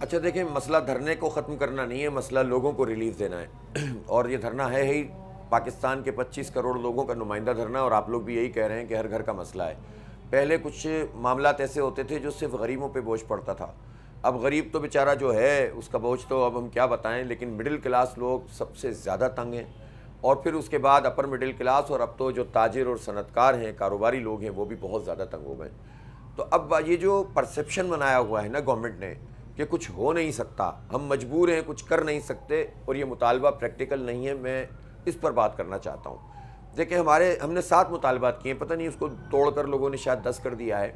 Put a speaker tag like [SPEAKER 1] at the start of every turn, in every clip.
[SPEAKER 1] اچھا دیکھیں، مسئلہ دھرنے کو ختم کرنا نہیں ہے، مسئلہ لوگوں کو ریلیف دینا ہے اور یہ دھرنا ہے ہی پاکستان کے 25 کروڑ لوگوں کا نمائندہ دھرنا، اور آپ لوگ بھی یہی کہہ رہے ہیں کہ ہر گھر کا مسئلہ ہے۔ پہلے کچھ معاملات ایسے ہوتے تھے جو صرف غریبوں پہ بوجھ پڑتا تھا، اب غریب تو بیچارہ جو ہے اس کا بوجھ تو اب ہم کیا بتائیں، لیکن مڈل کلاس لوگ سب سے زیادہ تنگ ہیں، اور پھر اس کے بعد اپر مڈل کلاس، اور اب تو جو تاجر اور صنعت کار ہیں، کاروباری لوگ ہیں، وہ بھی بہت زیادہ تنگ ہو گئے۔ تو اب یہ جو پرسیپشن بنایا ہوا ہے نا گورنمنٹ نے کہ کچھ ہو نہیں سکتا، ہم مجبور ہیں، کچھ کر نہیں سکتے، اور یہ مطالبہ پریکٹیکل نہیں ہے، میں اس پر بات کرنا چاہتا ہوں۔ دیکھیں، ہم نے 7 مطالبات کیے ہیں، پتہ نہیں اس کو توڑ کر لوگوں نے شاید 10 کر دیا ہے۔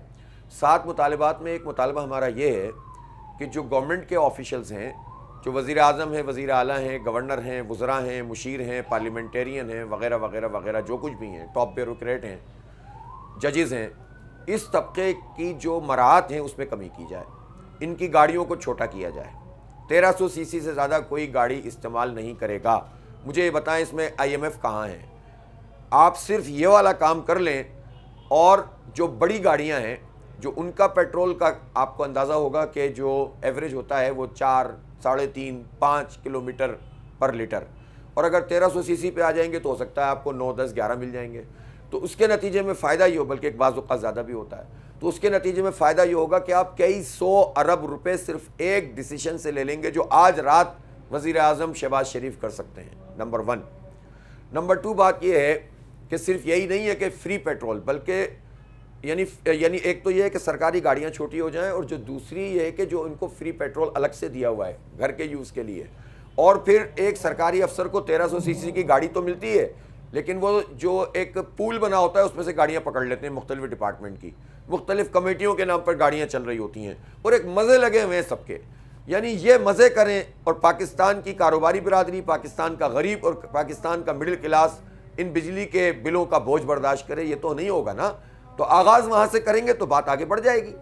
[SPEAKER 1] 7 مطالبات میں ایک مطالبہ ہمارا یہ ہے کہ جو گورنمنٹ کے آفیشلز ہیں، جو وزیر اعظم ہیں، وزیر اعلیٰ ہیں، گورنر ہیں، وزراء ہیں، مشیر ہیں، پارلیمنٹیرین ہیں، وغیرہ وغیرہ وغیرہ، جو کچھ بھی ہیں، ٹاپ بیوروکریٹ ہیں، ججز ہیں، اس طبقے کی جو مراعات ہیں اس میں کمی کی جائے، ان کی گاڑیوں کو چھوٹا کیا جائے۔ 1300 سی سی سے زیادہ کوئی گاڑی استعمال نہیں کرے گا۔ مجھے یہ بتائیں اس میں آئی ایم ایف کہاں ہے؟ آپ صرف یہ والا کام کر لیں، اور جو بڑی گاڑیاں ہیں، جو ان کا پیٹرول کا آپ کو اندازہ ہوگا کہ جو ایوریج ہوتا ہے وہ 4، 3.5، 5 کلومیٹر پر لیٹر، اور اگر 1300 سی سی پہ آ جائیں گے تو ہو سکتا ہے آپ کو 9، 10، 11 مل جائیں گے۔ تو اس کے نتیجے میں فائدہ یہ ہو، بلکہ ایک بعض اوقات زیادہ بھی ہوتا ہے، تو اس کے نتیجے میں فائدہ یہ ہوگا کہ آپ کئی 100 ارب روپے صرف ایک ڈیسیشن سے لے لیں گے، جو آج رات وزیر اعظم شہباز شریف کر سکتے ہیں، نمبر 1۔ نمبر 2 بات یہ ہے کہ صرف یہی نہیں ہے کہ فری پیٹرول، بلکہ یعنی ایک تو یہ ہے کہ سرکاری گاڑیاں چھوٹی ہو جائیں، اور جو دوسری یہ ہے کہ جو ان کو فری پیٹرول الگ سے دیا ہوا ہے گھر کے یوز کے لیے، اور پھر ایک سرکاری افسر کو 1300 سی سی کی گاڑی تو ملتی ہے، لیکن وہ جو ایک پول بنا ہوتا ہے اس میں سے گاڑیاں پکڑ لیتے ہیں مختلف ڈپارٹمنٹ کی، مختلف کمیٹیوں کے نام پر گاڑیاں چل رہی ہوتی ہیں، اور ایک مزے لگے ہوئے ہیں سب کے، یعنی یہ مزے کریں، اور پاکستان کی کاروباری برادری، پاکستان کا غریب اور پاکستان کا مڈل کلاس ان بجلی کے بلوں کا بوجھ برداشت کرے، یہ تو نہیں ہوگا نا۔ تو آغاز وہاں سے کریں گے تو بات آگے بڑھ جائے گی،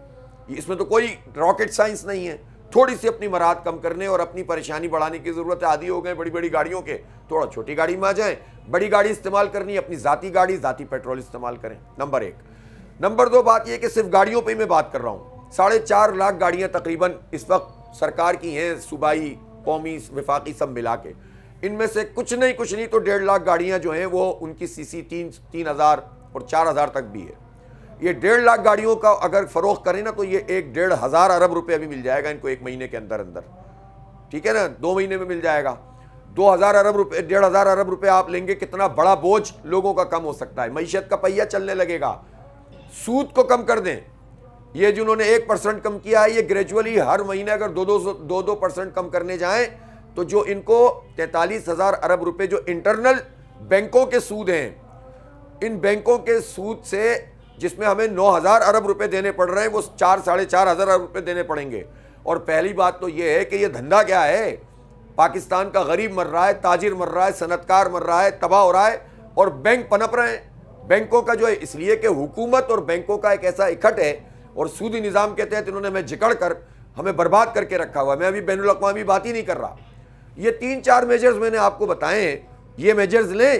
[SPEAKER 1] اس میں تو کوئی راکٹ سائنس نہیں ہے، تھوڑی سی اپنی مراعات کم کرنے اور اپنی پریشانی بڑھانے کی ضرورت ہے۔ عادی ہو گئے بڑی بڑی گاڑیوں کے، تھوڑا چھوٹی گاڑی میں آ جائیں، بڑی گاڑی استعمال کرنی، اپنی ذاتی گاڑی، ذاتی پیٹرول استعمال کریں، نمبر 1۔ نمبر 2 بات یہ کہ صرف گاڑیوں پہ ہی میں بات کر رہا ہوں، 4.5 لاکھ گاڑیاں تقریباً اس وقت سرکار کی ہیں، صوبائی، قومی، وفاقی، سب ملا کے، ان میں سے کچھ نہیں تو 1.5 لاکھ گاڑیاں جو ہیں وہ ان کی سی سی 3000 اور 4000 تک بھی ہے۔ یہ 1.5 لاکھ گاڑیوں کا اگر فروخت کریں نا تو یہ 1,500 ارب روپے ابھی مل جائے گا ان کو 1 مہینے کے اندر، ٹھیک ہے نا، 2 مہینے میں مل جائے گا۔ 2000 ارب روپے، 1,500 ارب روپے آپ لیں گے، کتنا بڑا بوجھ لوگوں کا کم ہو سکتا ہے، معیشت کا پہیہ چلنے لگے گا۔ سود کو کم کر دیں، یہ جنہوں نے 1% کم کیا ہے، یہ گریجولی ہر مہینے اگر 2% کم کرنے جائیں تو جو ان کو 43,000 ارب روپے جو انٹرنل بینکوں کے سود ہیں، ان بینکوں کے سود سے جس میں ہمیں 9,000 ارب روپے دینے پڑ رہے ہیں، وہ 4,500 ارب روپے دینے پڑیں گے۔ اور پہلی بات تو یہ ہے کہ یہ دھندا کیا ہے، پاکستان کا غریب مر رہا ہے، تاجر مر رہا ہے، صنعت کار مر رہا ہے، تباہ ہو رہا ہے، اور بینک پنپ رہے ہیں۔ بینکوں کا جو ہے اس لیے کہ حکومت اور بینکوں کا ایک ایسا اکٹھ ہے، اور سودی نظام کے تحت انہوں نے ہمیں جکڑ کر ہمیں برباد کر کے رکھا ہوا ہے۔ میں ابھی بین الاقوامی بات ہی نہیں کر رہا، یہ 3-4 میجرز میں نے آپ کو بتائے ہیں، یہ میجرز لیں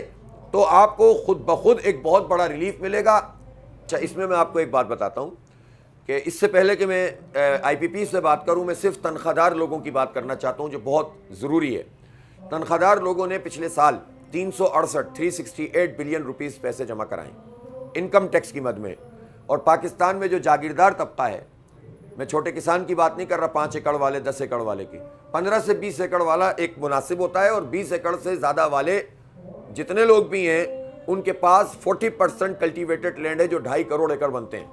[SPEAKER 1] تو آپ کو خود بخود ایک بہت بڑا ریلیف ملے گا۔ اچھا، اس میں آپ کو ایک بات بتاتا ہوں کہ اس سے پہلے کہ میں آئی پی پی سے بات کروں، میں صرف تنخواہ دار لوگوں کی بات کرنا چاہتا ہوں جو بہت ضروری ہے۔ تنخواہ دار لوگوں نے پچھلے سال 368 بلین روپیز پیسے جمع کرائیں انکم ٹیکس کی مد میں، اور پاکستان میں جو جاگیردار طبقہ ہے، میں چھوٹے کسان کی بات نہیں کر رہا، 5 ایکڑ والے، 10 ایکڑ والے کی، 15 سے 20 ایکڑ والا ایک مناسب ہوتا ہے، اور 20 ایکڑ سے زیادہ والے جتنے لوگ بھی ہیں ان کے پاس 40% کلٹیویٹڈ لینڈ ہے، جو 2.5 کروڑ ایکڑ بنتے ہیں۔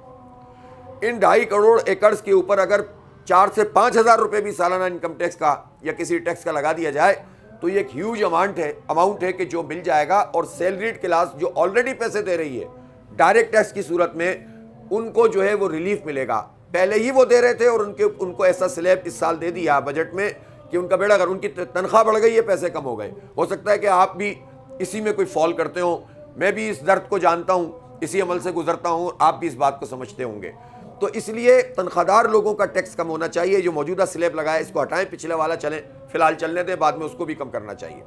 [SPEAKER 1] ان 2.5 کروڑ ایکڑز کے اوپر اگر 4 سے 5 ہزار روپے بھی سالانہ انکم ٹیکس کا یا کسی ٹیکس کا لگا دیا جائے تو یہ ایک ہیوج اماؤنٹ ہے کہ جو مل جائے گا، اور سیلریڈ کلاس جو آلریڈی پیسے دے رہی ہے ڈائریکٹ ٹیکس کی صورت میں، ان کو جو ہے وہ ریلیف ملے گا۔ پہلے ہی وہ دے رہے تھے، اور ان کو ایسا سلیب اس سال دے دیا بجٹ میں کہ ان کا بیڑا اگر ان کی تنخواہ بڑھ گئی ہے، پیسے کم ہو گئے۔ ہو سکتا ہے کہ آپ بھی اسی میں کوئی فال کرتے ہوں، میں بھی اس درد کو جانتا ہوں، اسی عمل سے گزرتا ہوں، آپ بھی اس بات کو سمجھتے ہوں گے۔ تو اس لیے تنخواہ دار لوگوں کا ٹیکس کم ہونا چاہیے، جو موجودہ سلیب لگا ہے اس کو ہٹائیں، پچھلے والا چلیں فی الحال چلنے دیں، بعد میں اس کو بھی کم کرنا چاہیے۔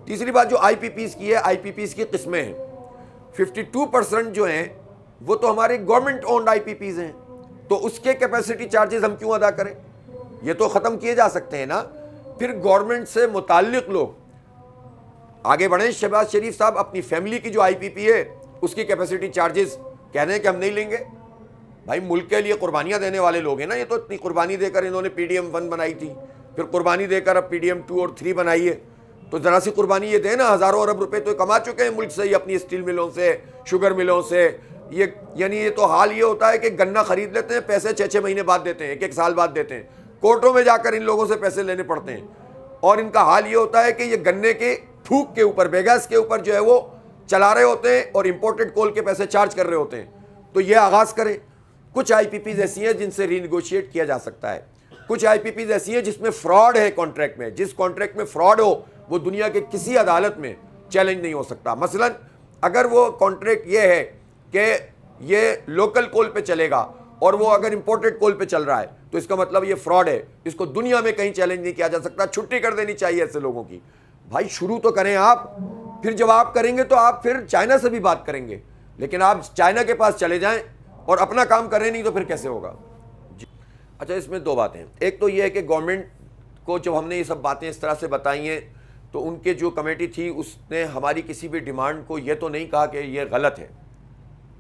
[SPEAKER 1] تیسری بات جو آئی پی پیز کی ہے، آئی پی پیز کی قسمیں ہیں، 52% جو ہیں وہ تو ہمارے گورنمنٹ اونڈ آئی پی پیز ہیں، تو اس کے کیپیسٹی چارجز ہم کیوں ادا کریں؟ یہ تو ختم کیے جا سکتے ہیں نا. پھر گورنمنٹ سے متعلق لوگ آگے بڑھیں. شہباز شریف صاحب اپنی فیملی کی جو آئی پی پی ہے اس کی کیپیسٹی چارجز کہہ دیں کہ ہم نہیں لیں گے. بھائی ملک کے لیے قربانیاں دینے والے لوگ ہیں نا. یہ تو اتنی قربانی دے کر انہوں نے پی ڈی ایم 1 بنائی تھی, پھر قربانی دے کر اب پی ڈی ایم 2 اور 3 بنائی ہے. تو ذرا سی قربانی یہ دیں نا. ہزاروں ارب روپے تو کما چکے ہیں ملک سے ہی, اپنی اسٹیل ملوں سے, شوگر ملوں سے. یہ یعنی یہ تو حال یہ ہوتا ہے کہ گنا خرید لیتے ہیں, پیسے 6 مہینے بعد دیتے ہیں, 1 سال بعد دیتے ہیں. کورٹوں میں جا کر ان لوگوں سے پیسے لینے پڑتے ہیں. اور ان کا حال یہ ہوتا ہے کہ یہ گنے کے پھوک کے اوپر, بیگاس کے اوپر جو ہے وہ چلا رہے ہوتے ہیں اور امپورٹڈ کول کے پیسے چارج کر رہے ہوتے ہیں. تو یہ آغاز کریں. کچھ آئی پی پیز ایسی ہیں جن سے ری نیگوشیٹ کیا جا سکتا ہے. کچھ آئی پی پیز ایسی ہیں جس میں فراڈ ہے کانٹریکٹ میں. جس کانٹریکٹ میں فراڈ ہو وہ دنیا کے کسی عدالت میں چیلنج نہیں ہو سکتا. مثلا اگر وہ کانٹریکٹ یہ ہے کہ یہ لوکل کول پہ چلے گا اور وہ اگر امپورٹڈ کول پہ چل رہا ہے تو اس کا مطلب یہ فراڈ ہے. اس کو دنیا میں کہیں چیلنج نہیں کیا جا سکتا. چھٹی کر دینی چاہیے ایسے لوگوں کی. بھائی شروع تو کریں آپ, پھر جب آپ کریں گے تو آپ پھر چائنا سے بھی بات کریں گے. لیکن آپ چائنا کے پاس چلے جائیں اور اپنا کام کریں نہیں تو پھر کیسے ہوگا. جی اچھا, اس میں 2 باتیں ہیں. ایک تو یہ ہے کہ گورنمنٹ کو جب ہم نے یہ سب باتیں اس طرح سے بتائی ہیں تو ان کے جو کمیٹی تھی اس نے ہماری کسی بھی ڈیمانڈ کو یہ تو نہیں کہا کہ یہ غلط ہے.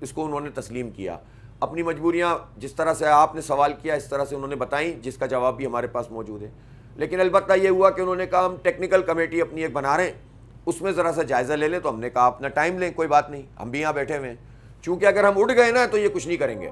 [SPEAKER 1] اس کو انہوں نے تسلیم کیا. اپنی مجبوریاں جس طرح سے آپ نے سوال کیا اس طرح سے انہوں نے بتائیں, جس کا جواب بھی ہمارے پاس موجود ہے. لیکن البتہ یہ ہوا کہ انہوں نے کہا ہم ٹیکنیکل کمیٹی اپنی ایک بنا رہے ہیں, اس میں ذرا سا جائزہ لے لیں. تو ہم نے کہا اپنا ٹائم لیں, کوئی بات نہیں, ہم بھی یہاں بیٹھے ہوئے ہیں. چونکہ اگر ہم اڑ گئے نا تو یہ کچھ نہیں کریں گے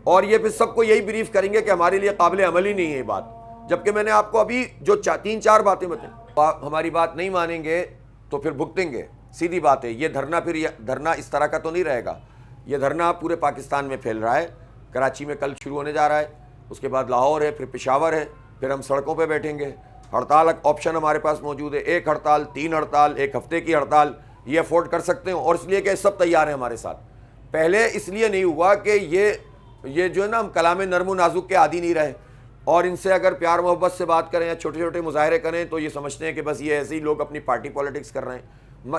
[SPEAKER 1] اور یہ پھر سب کو یہی بریف کریں گے کہ ہمارے لیے قابل عمل ہی نہیں ہے یہ بات. جبکہ میں نے آپ کو ابھی جو 3-4 باتیں بتائیں, آپ ہماری بات نہیں مانیں گے تو پھر بھگتیں گے. سیدھی بات ہے. یہ دھرنا پھر دھرنا اس طرح کا تو نہیں رہے گا. یہ دھرنا پورے پاکستان میں پھیل رہا ہے. کراچی میں کل شروع ہونے جا رہا ہے, اس کے بعد لاہور ہے, پھر پشاور ہے, پھر ہم سڑکوں پہ بیٹھیں گے. ہڑتال آپشن ہمارے پاس موجود ہے. 1 ہڑتال, 3 ہڑتال, 1 ہفتے کی ہڑتال, یہ افورڈ کر سکتے ہیں. اور اس لیے کہ سب تیار ہیں ہمارے ساتھ. پہلے اس لیے نہیں ہوا کہ یہ جو ہے نا, ہم کلام نرم و نازک کے عادی نہیں رہے اور ان سے اگر پیار محبت سے بات کریں یا چھوٹے چھوٹے مظاہرے کریں تو یہ سمجھتے ہیں کہ بس یہ ایسے ہی لوگ اپنی پارٹی پالیٹکس کر رہے ہیں.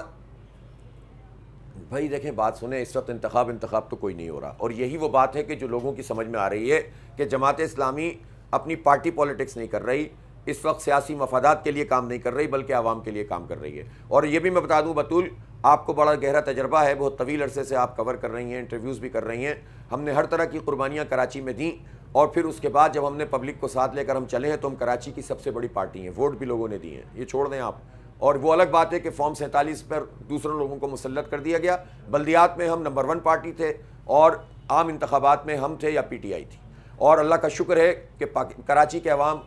[SPEAKER 1] بھائی دیکھیں بات سنیں, اس وقت انتخاب تو کوئی نہیں ہو رہا. اور یہی وہ بات ہے کہ جو لوگوں کی سمجھ میں آ رہی ہے کہ جماعت اسلامی اپنی پارٹی پالیٹکس نہیں کر رہی, اس وقت سیاسی مفادات کے لیے کام نہیں کر رہی بلکہ عوام کے لیے کام کر رہی ہے. اور یہ بھی میں بتا دوں بطول, آپ کو بڑا گہرا تجربہ ہے, بہت طویل عرصے سے آپ کور کر رہی ہیں, انٹرویوز بھی کر رہی ہیں. ہم نے ہر طرح کی قربانیاں کراچی میں دیں اور پھر اس کے بعد جب ہم نے پبلک کو ساتھ لے کر ہم چلے ہیں تو ہم کراچی کی سب سے بڑی پارٹی ہیں. ووٹ بھی لوگوں نے دیے ہیں, یہ چھوڑ دیں آپ. اور وہ الگ بات ہے کہ فارم 47 پر دوسرے لوگوں کو مسلط کر دیا گیا. بلدیات میں ہم نمبر 1 پارٹی تھے اور عام انتخابات میں ہم تھے یا پی ٹی آئی تھی. اور اللہ کا شکر ہے کہ کراچی کے عوام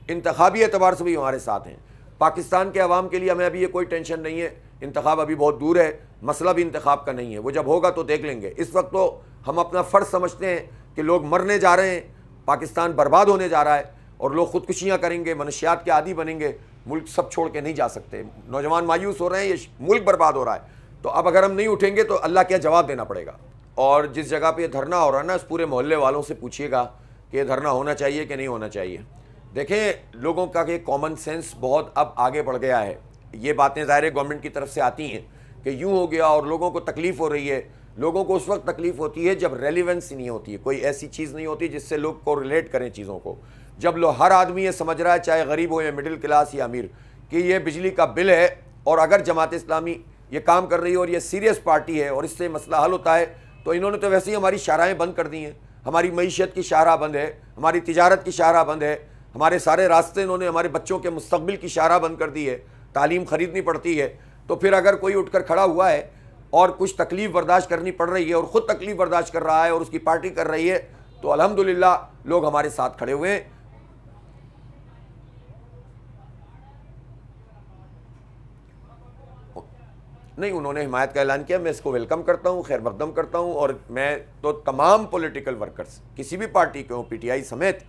[SPEAKER 1] انتخابی اعتبار سے بھی ہمارے ساتھ ہیں. پاکستان کے عوام کے لیے ہمیں ابھی یہ کوئی ٹینشن نہیں ہے. انتخاب ابھی بہت دور ہے, مسئلہ بھی انتخاب کا نہیں ہے, وہ جب ہوگا تو دیکھ لیں گے. اس وقت تو ہم اپنا فرض سمجھتے ہیں کہ لوگ مرنے جا رہے ہیں, پاکستان برباد ہونے جا رہا ہے اور لوگ خودکشیاں کریں گے, منشیات کے عادی بنیں گے. ملک سب چھوڑ کے نہیں جا سکتے. نوجوان مایوس ہو رہے ہیں, یہ ملک برباد ہو رہا ہے. تو اب اگر ہم نہیں اٹھیں گے تو اللہ کیا جواب دینا پڑے گا. اور جس جگہ پہ یہ دھرنا ہو رہا ہے نا, اس پورے محلے والوں سے پوچھیے گا کہ یہ دھرنا ہونا چاہیے کہ نہیں ہونا چاہیے. دیکھیں لوگوں کا کہ کامن سینس بہت اب آگے بڑھ گیا ہے. یہ باتیں ظاہر گورنمنٹ کی طرف سے آتی ہیں کہ یوں ہو گیا اور لوگوں کو تکلیف ہو رہی ہے. لوگوں کو اس وقت تکلیف ہوتی ہے جب ریلیونس نہیں ہوتی ہے, کوئی ایسی چیز نہیں ہوتی جس سے لوگ کو ریلیٹ کریں چیزوں کو. جب ہر آدمی یہ سمجھ رہا ہے, چاہے غریب ہو یا مڈل کلاس یا امیر, کہ یہ بجلی کا بل ہے اور اگر جماعت اسلامی یہ کام کر رہی ہے اور یہ سیریس پارٹی ہے اور اس سے مسئلہ حل ہوتا ہے, تو انہوں نے تو ویسے ہی ہماری شاہراہیں بند کر دی ہیں. ہماری معیشت کی شاہراہ بند ہے, ہماری تجارت کی شاہراہ بند ہے, ہمارے سارے راستے انہوں نے ہمارے بچوں کے مستقبل کی شاہراہ بند کر دی ہے. تعلیم خریدنی پڑتی ہے. تو پھر اگر کوئی اٹھ کر کھڑا ہوا ہے اور کچھ تکلیف برداشت کرنی پڑ رہی ہے اور خود تکلیف برداشت کر رہا ہے اور اس کی پارٹی کر رہی ہے, تو الحمدللہ لوگ ہمارے ساتھ کھڑے ہوئے ہیں. نہیں, انہوں نے حمایت کا اعلان کیا, میں اس کو ویلکم کرتا ہوں, خیر مقدم کرتا ہوں. اور میں تو تمام پولیٹیکل ورکرز کسی بھی پارٹی کے ہوں, پی ٹی آئی سمیت,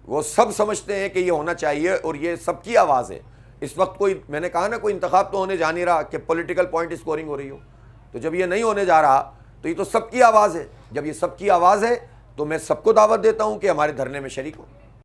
[SPEAKER 1] وہ سب سمجھتے ہیں کہ یہ ہونا چاہیے اور یہ سب کی آواز ہے. اس وقت کوئی, میں نے کہا نا, کوئی انتخاب تو ہونے جا نہیں رہا کہ پولیٹیکل پوائنٹ اسکورنگ ہو رہی ہو. تو جب یہ نہیں ہونے جا رہا تو یہ تو سب کی آواز ہے. جب یہ سب کی آواز ہے تو میں سب کو دعوت دیتا ہوں کہ ہمارے دھرنے میں شریک ہو.